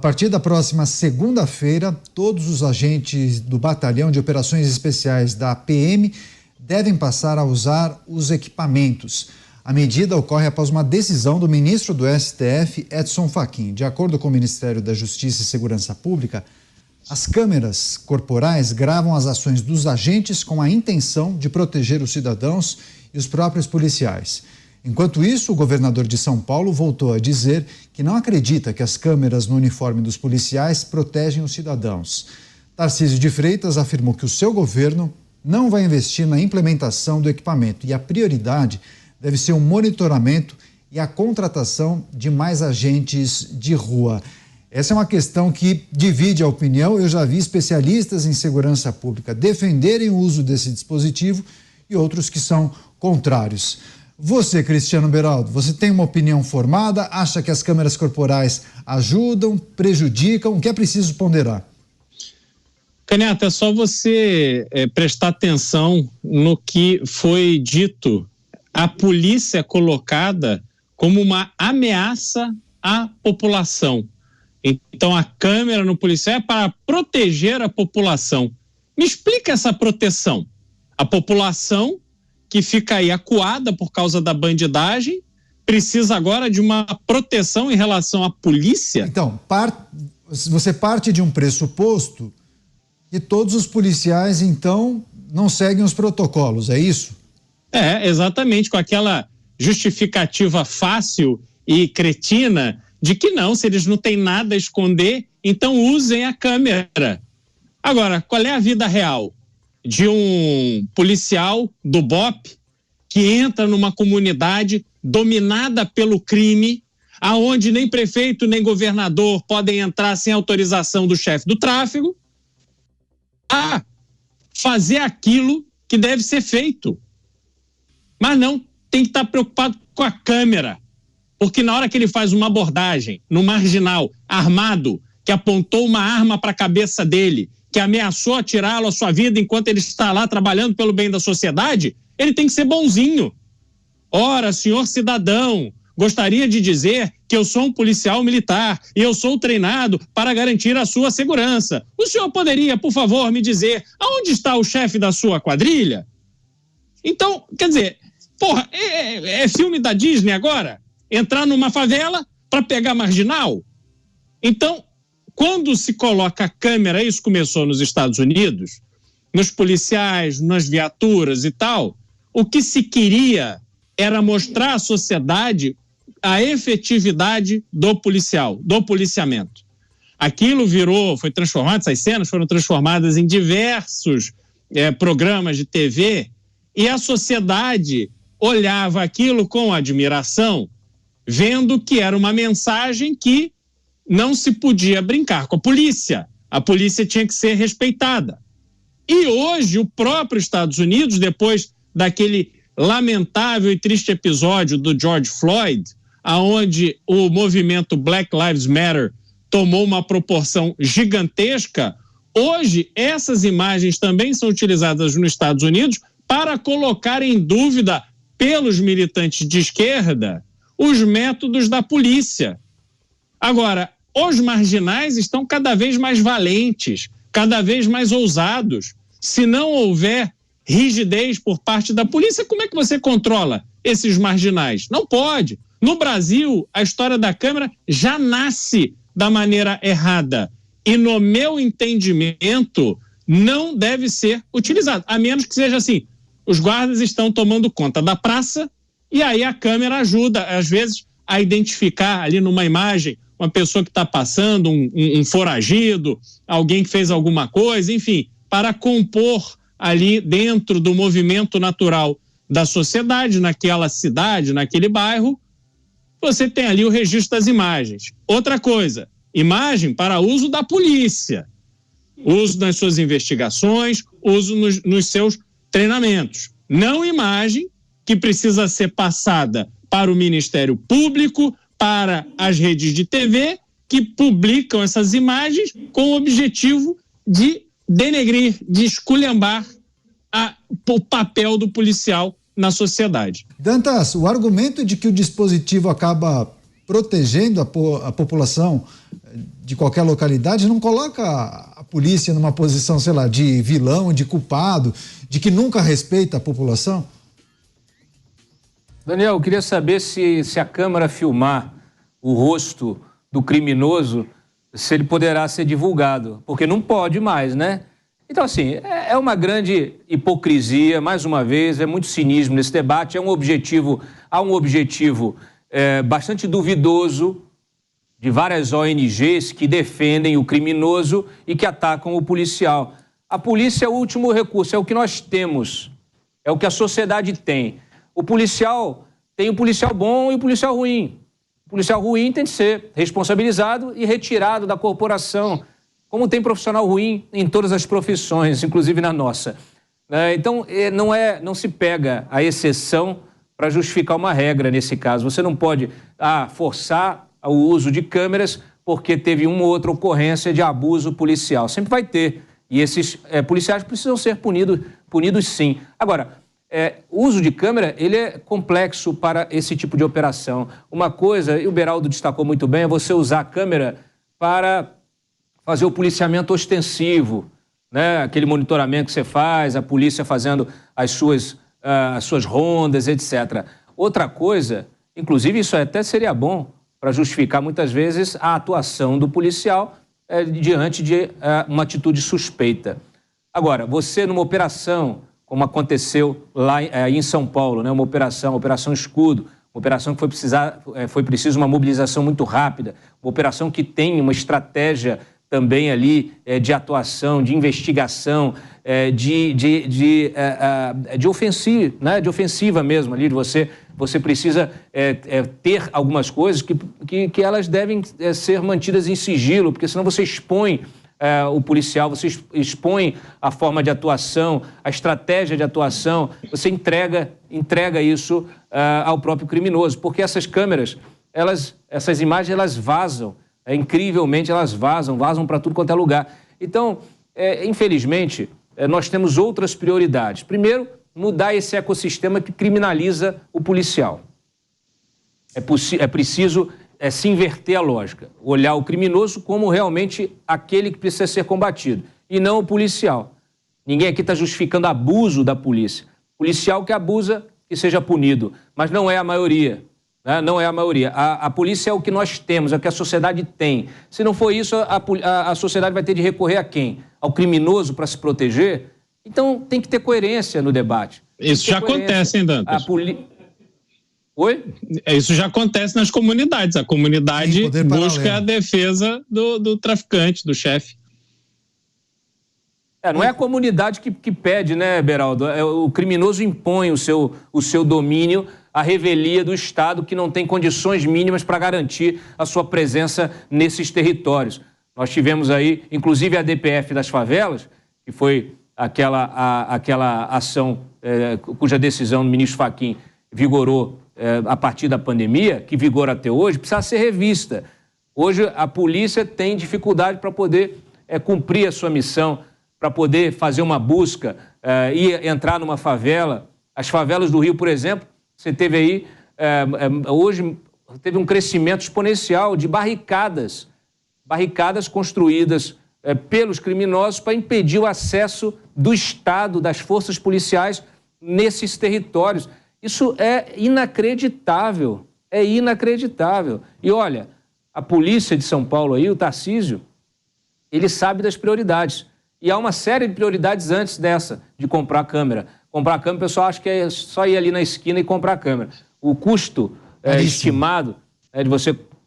A partir da próxima segunda-feira, todos os agentes do Batalhão de Operações Especiais da PM devem passar a usar os equipamentos. A medida ocorre após uma decisão do ministro do STF, Edson Fachin. De acordo com o Ministério da Justiça e Segurança Pública, as câmeras corporais gravam as ações dos agentes com a intenção de proteger os cidadãos e os próprios policiais. Enquanto isso, o governador de São Paulo voltou a dizer que não acredita que as câmeras no uniforme dos policiais protegem os cidadãos. Tarcísio de Freitas afirmou que o seu governo não vai investir na implementação do equipamento e a prioridade deve ser o monitoramento e a contratação de mais agentes de rua. Essa é uma questão que divide a opinião. Eu já vi especialistas em segurança pública defenderem o uso desse dispositivo e outros que são contrários. Você, Cristiano Beraldo, você tem uma opinião formada? Acha que as câmeras corporais ajudam, prejudicam? O que é preciso ponderar? Caneta, é só você prestar atenção no que foi dito. A polícia é colocada como uma ameaça à população. Então a câmera no policial é para proteger a população. Me explica essa proteção. A população que fica aí acuada por causa da bandidagem precisa agora de uma proteção em relação à polícia? Então, você parte de um pressuposto que todos os policiais, então, não seguem os protocolos, é isso? É, exatamente, com aquela justificativa fácil e cretina de que não, se eles não têm nada a esconder, então usem a câmera. Agora, qual é a vida real de um policial do BOP que entra numa comunidade dominada pelo crime, aonde nem prefeito nem governador podem entrar sem autorização do chefe do tráfego, a fazer aquilo que deve ser feito? Mas não, tem que estar preocupado com a câmera, porque na hora que ele faz uma abordagem no marginal armado, que apontou uma arma para a cabeça dele, que ameaçou atirá-lo à sua vida enquanto ele está lá trabalhando pelo bem da sociedade, ele tem que ser bonzinho. Ora, senhor cidadão, gostaria de dizer que eu sou um policial militar e eu sou treinado para garantir a sua segurança. O senhor poderia, por favor, me dizer aonde está o chefe da sua quadrilha? Então, quer dizer, porra, é filme da Disney agora? Entrar numa favela para pegar marginal? Então, quando se coloca a câmera, isso começou nos Estados Unidos, nos policiais, nas viaturas e tal, o que se queria era mostrar à sociedade a efetividade do policial, do policiamento. Aquilo foi transformado, essas cenas foram transformadas em diversos programas de TV e a sociedade olhava aquilo com admiração, vendo que era uma mensagem que não se podia brincar com a polícia tinha que ser respeitada. E hoje o próprio Estados Unidos, depois daquele lamentável e triste episódio do George Floyd, aonde o movimento Black Lives Matter tomou uma proporção gigantesca, hoje essas imagens também são utilizadas nos Estados Unidos para colocar em dúvida pelos militantes de esquerda os métodos da polícia. Agora, os marginais estão cada vez mais valentes, cada vez mais ousados. Se não houver rigidez por parte da polícia, como é que você controla esses marginais? Não pode. No Brasil, a história da câmera já nasce da maneira errada. E, no meu entendimento, não deve ser utilizado. A menos que seja assim, os guardas estão tomando conta da praça e aí a câmera ajuda, às vezes, a identificar ali numa imagem uma pessoa que está passando, um foragido, alguém que fez alguma coisa, enfim, para compor ali dentro do movimento natural da sociedade, naquela cidade, naquele bairro, você tem ali o registro das imagens. Outra coisa, imagem para uso da polícia, uso nas suas investigações, uso nos seus treinamentos. Não imagem que precisa ser passada para o Ministério Público, para as redes de TV, que publicam essas imagens com o objetivo de denegrir, de esculhambar o papel do policial na sociedade. Dantas, o argumento de que o dispositivo acaba protegendo a população de qualquer localidade, não coloca a polícia numa posição, sei lá, de vilão, de culpado, de que nunca respeita a população? Daniel, eu queria saber se a câmera filmar o rosto do criminoso, se ele poderá ser divulgado, porque não pode mais, né? Então, assim, é uma grande hipocrisia, mais uma vez, é muito cinismo nesse debate, há um objetivo bastante duvidoso de várias ONGs que defendem o criminoso e que atacam o policial. A polícia é o último recurso, é o que nós temos, é o que a sociedade tem. O policial tem o policial bom e o policial ruim. O policial ruim tem que ser responsabilizado e retirado da corporação, como tem profissional ruim em todas as profissões, inclusive na nossa. Então, não se pega a exceção para justificar uma regra nesse caso. Você não pode forçar o uso de câmeras porque teve uma ou outra ocorrência de abuso policial. Sempre vai ter. E esses policiais precisam ser punidos sim. Agora, o uso de câmera, ele é complexo para esse tipo de operação. Uma coisa, e o Beraldo destacou muito bem, é você usar a câmera para fazer o policiamento ostensivo, né? Aquele monitoramento que você faz, a polícia fazendo as suas rondas, etc. Outra coisa, inclusive isso até seria bom para justificar muitas vezes a atuação do policial diante de uma atitude suspeita. Agora, você numa operação, como aconteceu lá em São Paulo, né? Uma operação Escudo, uma operação que foi preciso uma mobilização muito rápida, uma operação que tem uma estratégia também ali de atuação, de investigação, de ofensiva mesmo ali, de você precisa ter algumas coisas que elas devem ser mantidas em sigilo, porque senão você expõe o policial, você expõe a forma de atuação, a estratégia de atuação, você entrega isso ao próprio criminoso, porque essas câmeras, essas imagens, elas vazam, incrivelmente elas vazam para tudo quanto é lugar. Então, infelizmente, nós temos outras prioridades. Primeiro, mudar esse ecossistema que criminaliza o policial. É preciso se inverter a lógica, olhar o criminoso como realmente aquele que precisa ser combatido, e não o policial. Ninguém aqui está justificando abuso da polícia. Policial que abusa, que seja punido, mas não é a maioria. Não é a maioria. A polícia é o que nós temos, é o que a sociedade tem. Se não for isso, a sociedade vai ter de recorrer a quem? Ao criminoso para se proteger? Então tem que ter coerência no debate. Isso já acontece, hein, Dantas? Oi? Isso já acontece nas comunidades. A comunidade busca a defesa do traficante, do chefe. Não é a comunidade que pede, né, Beraldo? O criminoso impõe o seu domínio à revelia do Estado, que não tem condições mínimas para garantir a sua presença nesses territórios. Nós tivemos aí, inclusive, a DPF das favelas, que foi aquela ação cuja decisão do ministro Fachin vigorou a partir da pandemia, que vigora até hoje, precisa ser revista. Hoje a polícia tem dificuldade para poder cumprir a sua missão, para poder fazer uma busca e entrar numa favela. As favelas do Rio, por exemplo, você teve aí, hoje teve um crescimento exponencial de barricadas construídas pelos criminosos para impedir o acesso do Estado, das forças policiais nesses territórios. Isso é inacreditável, E olha, a polícia de São Paulo aí, o Tarcísio, ele sabe das prioridades. E há uma série de prioridades antes dessa, de comprar câmera. Comprar câmera, o pessoal acha que é só ir ali na esquina e comprar câmera. O custo estimado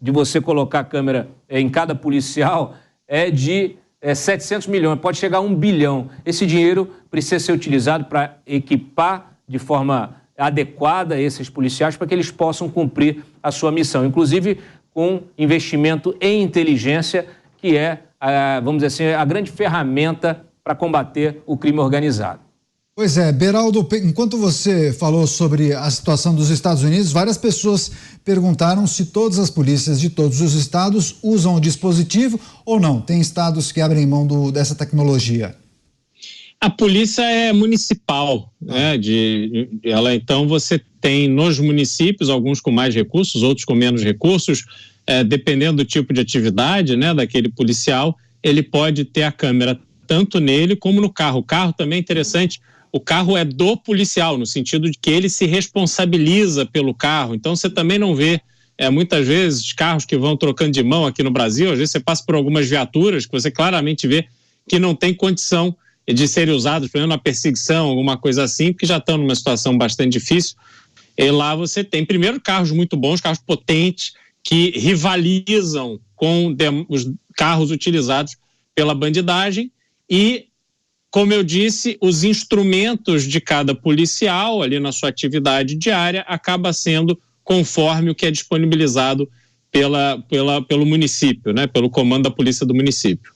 de você colocar a câmera em cada policial é de 700 milhões, pode chegar a 1 bilhão. Esse dinheiro precisa ser utilizado para equipar de forma adequada esses policiais para que eles possam cumprir a sua missão, inclusive com investimento em inteligência, que é, vamos dizer assim, a grande ferramenta para combater o crime organizado. Pois é, Beraldo, enquanto você falou sobre a situação dos Estados Unidos, várias pessoas perguntaram se todas as polícias de todos os estados usam o dispositivo ou não. Tem estados que abrem mão dessa tecnologia. A polícia é municipal, né? Então você tem nos municípios, alguns com mais recursos, outros com menos recursos, dependendo do tipo de atividade, né, daquele policial, ele pode ter a câmera tanto nele como no carro. O carro também é interessante, o carro é do policial, no sentido de que ele se responsabiliza pelo carro, então você também não vê muitas vezes carros que vão trocando de mão aqui no Brasil, às vezes você passa por algumas viaturas que você claramente vê que não tem condição de serem usados, por exemplo, na perseguição, alguma coisa assim, porque já estão numa situação bastante difícil. E lá você tem, primeiro, carros muito bons, carros potentes, que rivalizam com os carros utilizados pela bandidagem e, como eu disse, os instrumentos de cada policial ali na sua atividade diária acaba sendo conforme o que é disponibilizado pelo município, né, pelo comando da polícia do município.